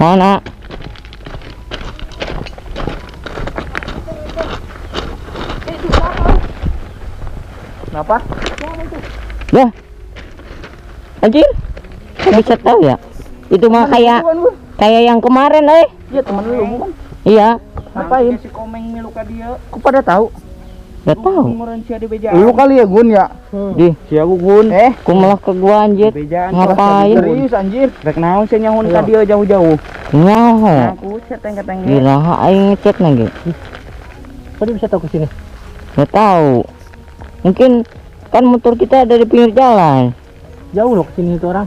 Mana? Kenapa? Dah. Anjir. Kok bisa tahu ya? Itu mah kayak yang kemarin, Iya, teman lu bukan? Iya. Ngapain? Si Komeng miluka dia. Kok pada tahu? Gak tahu. Lu kali ya Gun ya? Di, Si aku Gun. ku malah ke gua anjir. Ngapain? Serius anjir. Rek naon sih nyahun ka dia jauh-jauh. Nyaho. Aku seteng-keteng. Gila, aing ngechat lagi. Kok dia bisa tahu ke sini? Gak tahu. Mungkin kan motor kita ada di pinggir jalan. Jauh loh ke sini itu orang.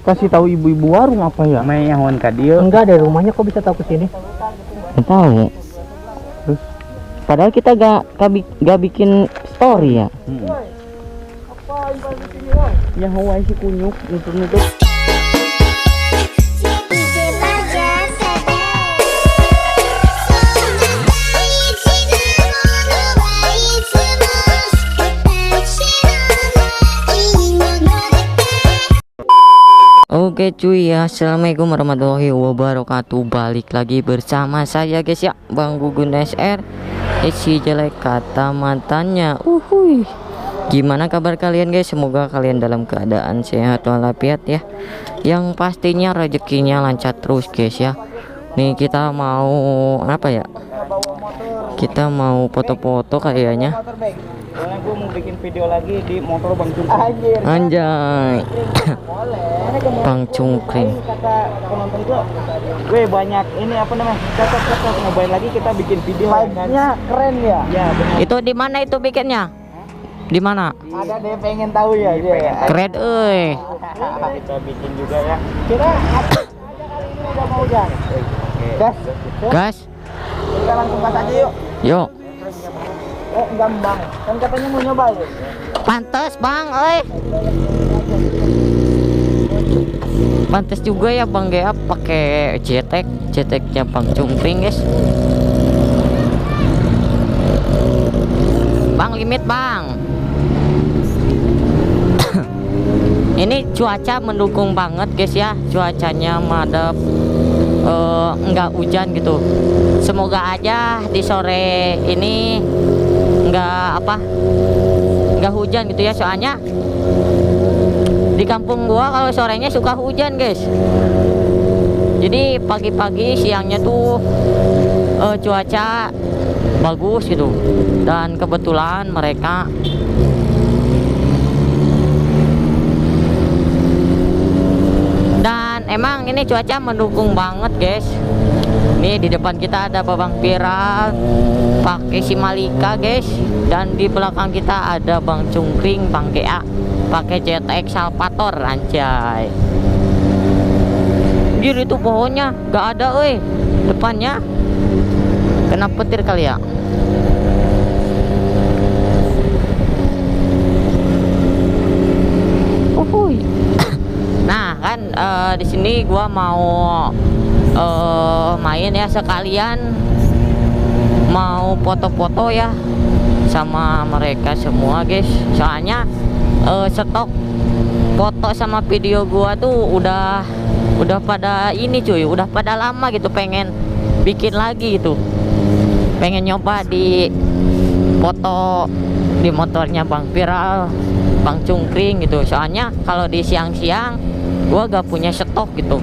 Kasih tahu ibu-ibu warung apa ya? Main nyahun ka dia. Enggak, dari rumahnya kok bisa tahu ke sini? Gak tahu. Terus padahal kita gak bikin story ya. Ya Hawaii si kunyuk nutup. Oke cuy ya, assalamualaikum warahmatullahi wabarakatuh. Balik lagi bersama saya guys ya, Bang Gugun SR. Si jelek kata matanya. Gimana kabar kalian guys? Semoga kalian dalam keadaan sehat walafiat ya. Yang pastinya rezekinya lancar terus guys ya. Nih kita mau apa ya? Kita mau foto-foto kayaknya. Soalnya gue mau bikin video lagi di motor Bang Cungkring. Anjay. Bang Cungkring. Kata penonton gue banyak ini apa namanya? Cocok ngobain lagi kita bikin video. Vibe-nya keren ya? Ya benar. Itu di mana itu bikinnya? Di mana? Ada deh pengen tahu ya. Keren euy. Kita bikin juga ya. Kira aja kali ini udah mau hujan. Gas. Gas. Kita langsung gas aja yuk. Yuk. Gampang. Kan katanya mau nyoba ya. Pantes bang, pantes juga ya Bang Gea pakai ceteknya Bang Cungkring guys. Bang limit bang. Ini cuaca mendukung banget guys ya, cuacanya madep, enggak hujan gitu. Semoga aja di sore ini enggak hujan gitu ya, soalnya di kampung gua kalau sorenya suka hujan guys. Jadi pagi-pagi siangnya tuh cuaca bagus gitu, dan kebetulan mereka dan emang ini cuaca mendukung banget guys. Nih di depan kita ada Babang Viral pakai si Malika guys, dan di belakang kita ada Bang Cungkring, Bang Gea pakai CTX Salvator anjay. Gila itu pohonnya gak ada depannya, kena petir kali ya. Nah kan di sini gua mau main ya, sekalian mau foto-foto ya sama mereka semua guys. Soalnya stok foto sama video gua tuh udah pada ini cuy, udah pada lama gitu, pengen bikin lagi gitu, pengen nyoba di foto di motornya Bang Viral, Bang Cungkring gitu. Soalnya kalau di siang-siang gua gak punya stok gitu,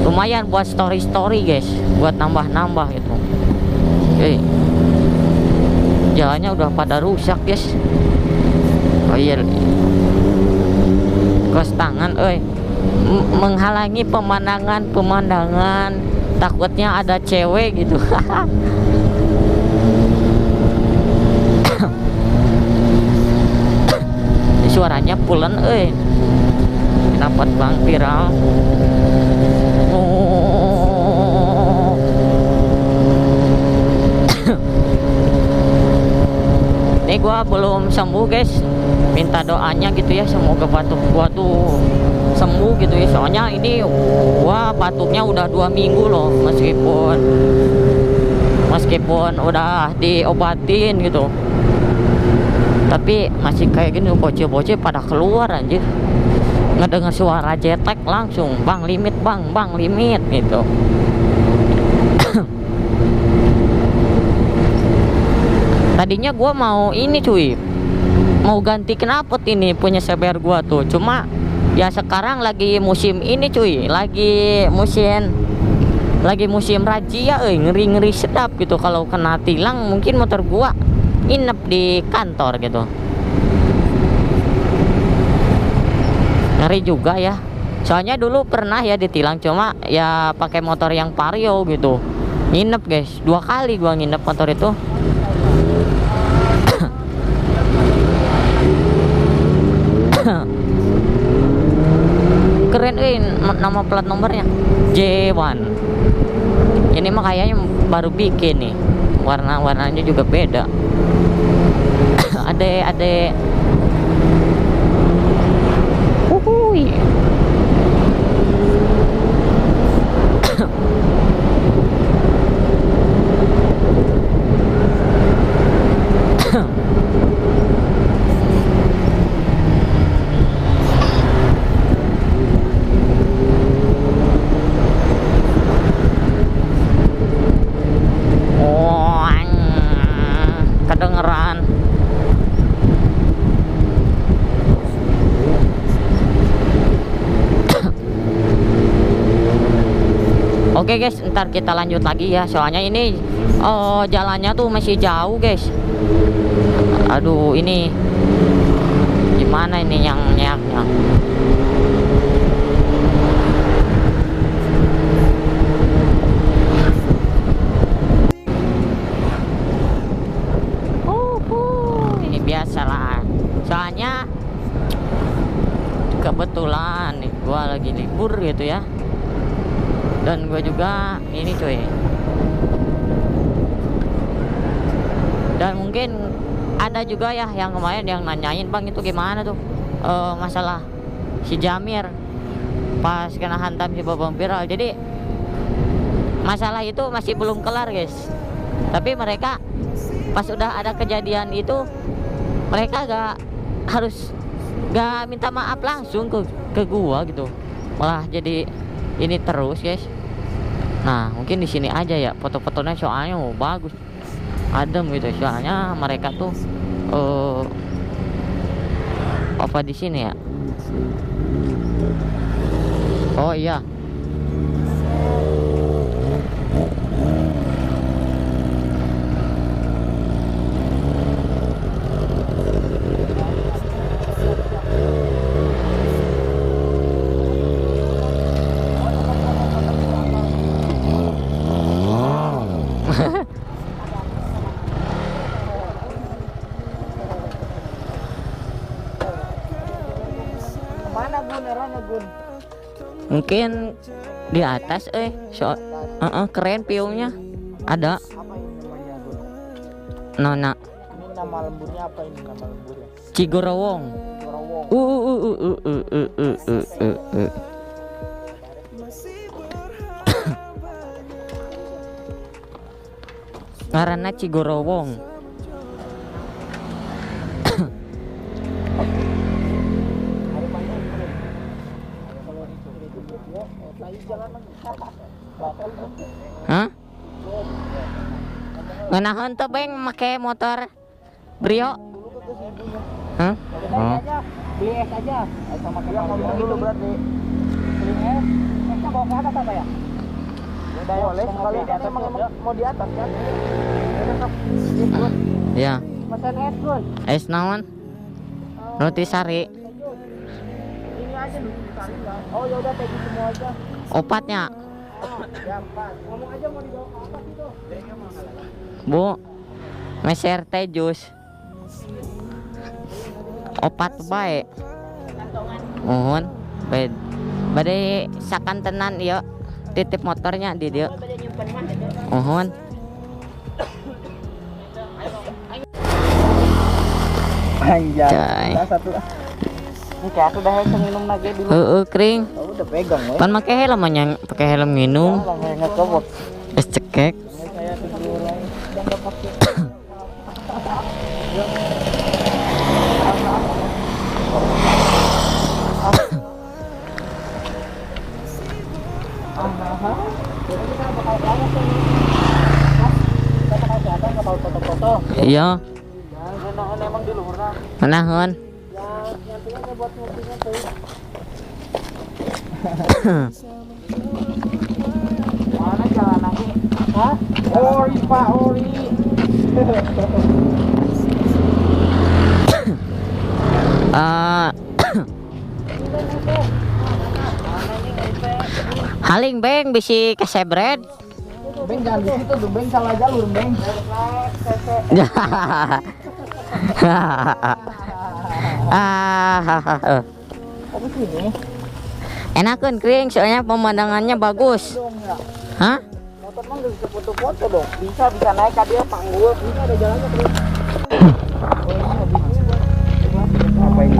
lumayan buat story guys, buat nambah gitu. Jalannya udah pada rusak guys. Oh iya, kos tangan menghalangi pemandangan, takutnya ada cewek gitu. Suaranya pulen dapat Bang Viral. Ini gua belum sembuh guys, minta doanya gitu ya, semoga batuk gua tuh sembuh gitu ya. Soalnya ini gua batuknya udah 2 minggu loh, meskipun udah diobatin gitu, tapi masih kayak gini. Bocil-bocil pada keluar anjir. ngedenger suara jetek langsung bang limit gitu. Tadinya gua mau ini cuy, mau ganti knalpot ini punya CBR gua tuh, cuma ya sekarang lagi musim ini cuy, lagi musim razia, ngeri sedap gitu. Kalau kena tilang mungkin motor gua nginep di kantor gitu. Ngeri juga ya. Soalnya dulu pernah ya ditilang, cuma ya pakai motor yang Vario gitu. Nginep guys, 2 kali gua nginep motor itu. Keren nama plat nomornya J1. Ini mah kayaknya baru bikin nih. Warnanya juga beda. Ade. Uhuy. Kedengeran. Oke guys, ntar kita lanjut lagi ya. Soalnya ini jalannya tuh masih jauh guys. Aduh, ini gimana ini yang nyaknya? Ini biasalah. Soalnya kebetulan nih gua lagi libur gitu ya. Dan gue juga ini cuy. Dan mungkin ada juga ya yang kemarin yang nanyain, bang itu gimana tuh masalah si Jamir pas kena hantam si Babang Viral. Jadi masalah itu masih belum kelar guys. Tapi mereka pas udah ada kejadian itu, mereka gak minta maaf langsung ke gua gitu. Malah jadi ini terus guys. Nah mungkin di sini aja ya foto-fotonya, soalnya bagus, adem gitu. Soalnya mereka tuh apa di sini ya? Oh iya. Mana Gun, eranya Gun? Mungkin di atas keren piungnya. Ada Apa ini namanya Gun? Nona Ini nama lemburnya apa ini nama lemburnya? Cigorowong. Gorowong. Ngaranna Cigorowong. Hah? Ngenahan tuh beng make motor Brio? Hah? Oh. Beli es aja. Sama kita ngomong dulu berarti. Beli es. Esnya bawa ke atas apa ya? Boleh sekali di atas mau di atas kan? Ya. Pesan es Gun. Es naon? Nutisari. Ini aja Nutisari Bang. Oh ya udah kayak gitu semua aja. Opatnya. Ya 4. Ngomong aja mau dibawa ke atas itu. Bu, meser teh jus. Opat baik. Mohon. Bade sakan tenan ya. Titip motornya di dia. Mohon. Anjay. Satu. Ini kayak aku udah minum lagi dulu. Kering. Oh, udah pegang we. Pan make helm nya, pakai helm minum. Ingat kobot. Es cekek. Saya dulu orang udah enggak pakai. Iya. Enak emang di luhur nah. Menahan. Yang pentingnya buat ngopinya tuh. Mana jalan lagi? Hah? Ori Pak Ori. Haling beng bisi kesebret. Beng jangan di situ tuh, Beng salah jalur, Beng. Apa sini? Enakan kering soalnya pemandangannya bagus. Dong ya. Hah? Motor mah nggak bisa foto-foto dong. Bisa naik ke dia panggul. Ini ada jalannya terus. Apa ini?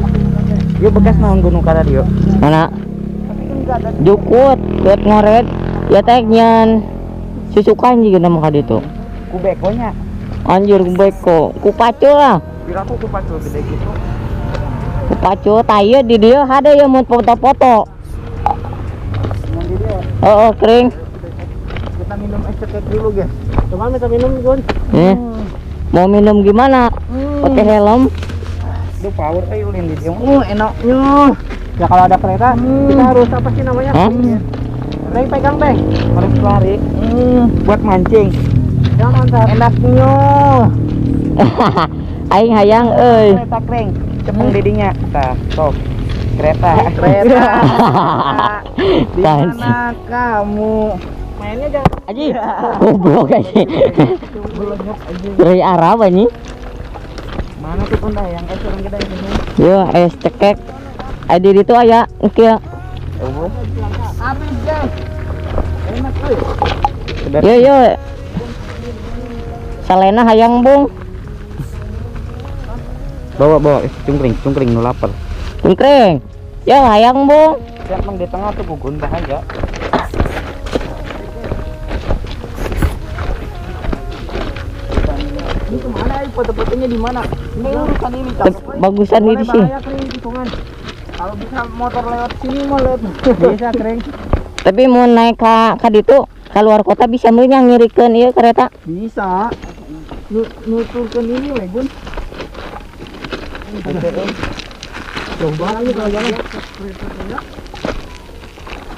Yuk bekas naon gunung Karadio. Mana? Tapi kan nggak ada. Jukut, kuat ngoret. Ya teknyan. Susukan juga nama kadi itu. Kubekonya. Anjir beko. Kupacu lah. Kira aku kupacu gede gitu. Kupacu tayo di dia ada yang mau foto-foto. Yang di dia. Oh, kering. Kita minum es cekek dulu, guys. Coba kita minum, Gun. Mau minum gimana? Pakai helm. Itu power ulin di dia. Enaknya. Ya kalau ada kereta, kita harus apa sih namanya? Hah? Beng pegang, Beng. Harus lari. Buat mancing. Ya mantap. Enaknya. Aing hayang euy. Kereta kering. Cepeng didinya. Tah, sok. Kereta. Di mana kamu? Mainnya jangan Aji. Goblok aja. belenyap aja. Dari Arab ini. Mana tuh pun yang es orang kita ini. Yo, es cekek. Adi itu aya engke. Habis, guys. Enak tuh. Yo. Salena hayang bung. Bawa cungkring nu lapar. Cungkring. Yo hayang bung. Yang mang di tengah tuh gugun bahaya. Ini kemana ya? Foto-fotonya di mana? Ini urusan ini Bagusan di sini. Bahaya kering tikungan. Kalau bisa motor lewat sini mau lewat. Bisa kering. Tapi mau naik ka ditu keluar kota bisa meunya ngirikeun ieu kereta. Bisa. Nuturkan ini we, Gun. Coba lagi kalau jalan.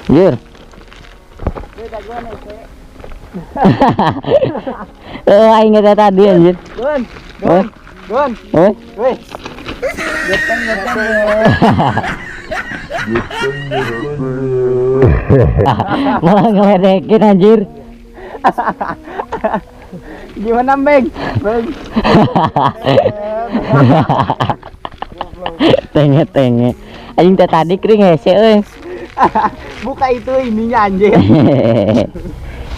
Jur. Aing eta tadi anjir. Gun. Weh. Geteng. Malah ngeledekin anjir. Gimana, Beng? Tenge. Aing teh tadi kering hese euy. Buka itu ininya anjir.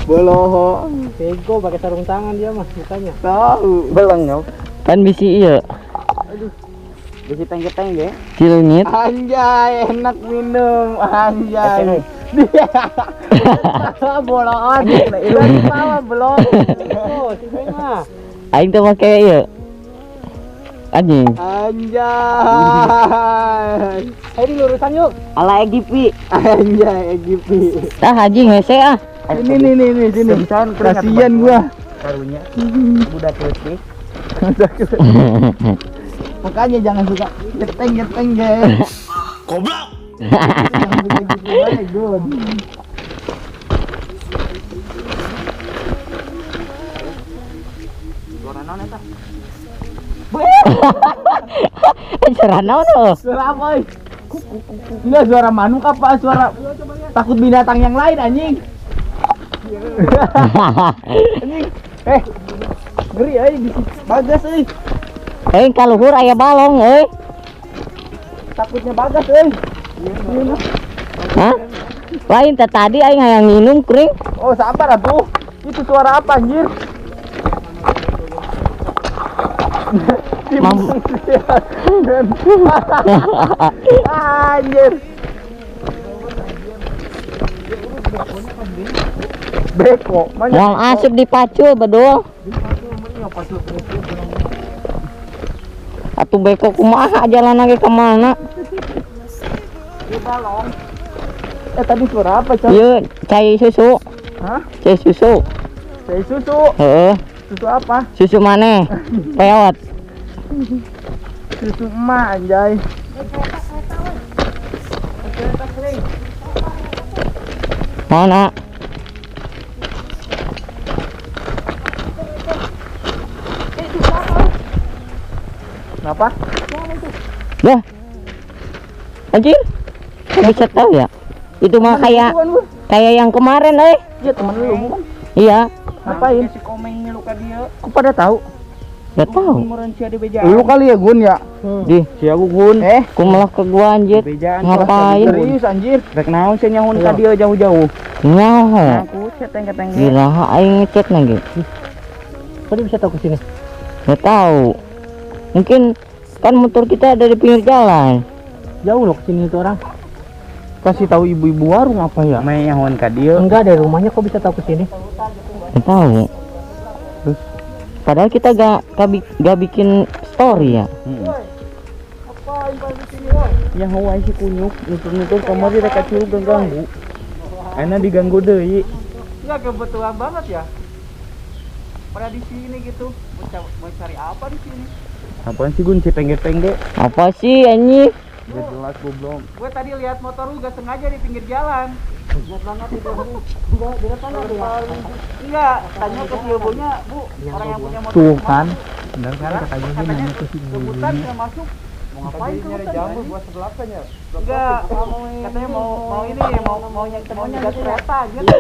Boloho. Bego pakai sarung tangan dia mah mukanya. Tahu. Belengap. Kan bisi ieu. Bisi teng-teng ge. Cilengit. Anjay, enak minum. Anjay. Boloan. Udah dibawa belum? Oh, sini mah. Aing teh make ieu. Anjing. Anjay. Ayo lurusan yuk. Ala Egipi. Anjay, Egipi. Tah anjing hese ah. Ini sini. Kasihan gua. Karunya. Budak letih. Makanya jangan suka geteng guys. Goblok. Jangan suka gitu aja, Gun. Suara naon eta? Suara naon tuh? Suara apa? Enggak, suara manuk apa? Suara takut binatang yang lain anjing. Anjing. Ngeri di Bagas Kaluhur aya balong euy. Takutnya Bagas Hah? Lain teh tadi aing hayang nginum kering. Oh, sabar atuh. Itu suara apa anjir? Anjir. Beko, Yang asap dipacu bedul. Atuh beko kumaha jalan lagi kemana? balong. Tadi suara apa, Cok? Iya, cai susu. Hah? Cai susu. Cai susu. Heeh. Susu apa? Susu mana? Peot. Susu emak anjay. Mana? Kenapa? Dah. Anjir. Kok bisa tahu ya? Itu mah kayak yang kemarin, Iya temen lu bukan? Iya. Ngapain? Si komeng luka dia. Kok pada tahu? Gak tahu. Lu kali ya Gun ya? Di, Si aku Gun. ku malah ke gua anjir. Ngapain? Serius anjir. Rek naon sih nyahun ka dia jauh-jauh. Nyaho. Aku keteng-keteng. Gila, aing ngecek lagi. Kok dia bisa tahu ke sini? Gak tahu. Mungkin kan motor kita ada di pinggir jalan. Jauh loh ke sini itu orang. Kasih tahu ibu-ibu warung apa ya? Main nyahon ka dia. Enggak, dari rumahnya kok bisa tahu ke sini? Gak tahu. Terus padahal kita gak bikin story ya. Yang Hawaii si kunyuk, nutur-nutur kamar dia kacau ganggu. Enak diganggu deui. Enggak kebetulan banget ya. Pada di sini gitu. Mau cari apa di sini? Apaan sih Gun, si penggek-penggek? Apa sih anjing? Gak jelas goblok. Gue tadi lihat motor lu gak sengaja di pinggir jalan. Lihat banget itu Bu. Enggak, dia tanya dia. Enggak, tanya ke si ibunya, Bu, orang yang punya motor. Tuh kan. Benar kan katanya dia nanya ke si ibu. Kebutan dia masuk. Mau ngapain nyari jambu buat sebelasan ya? Enggak, katanya mau ini mau nyegat kereta gitu.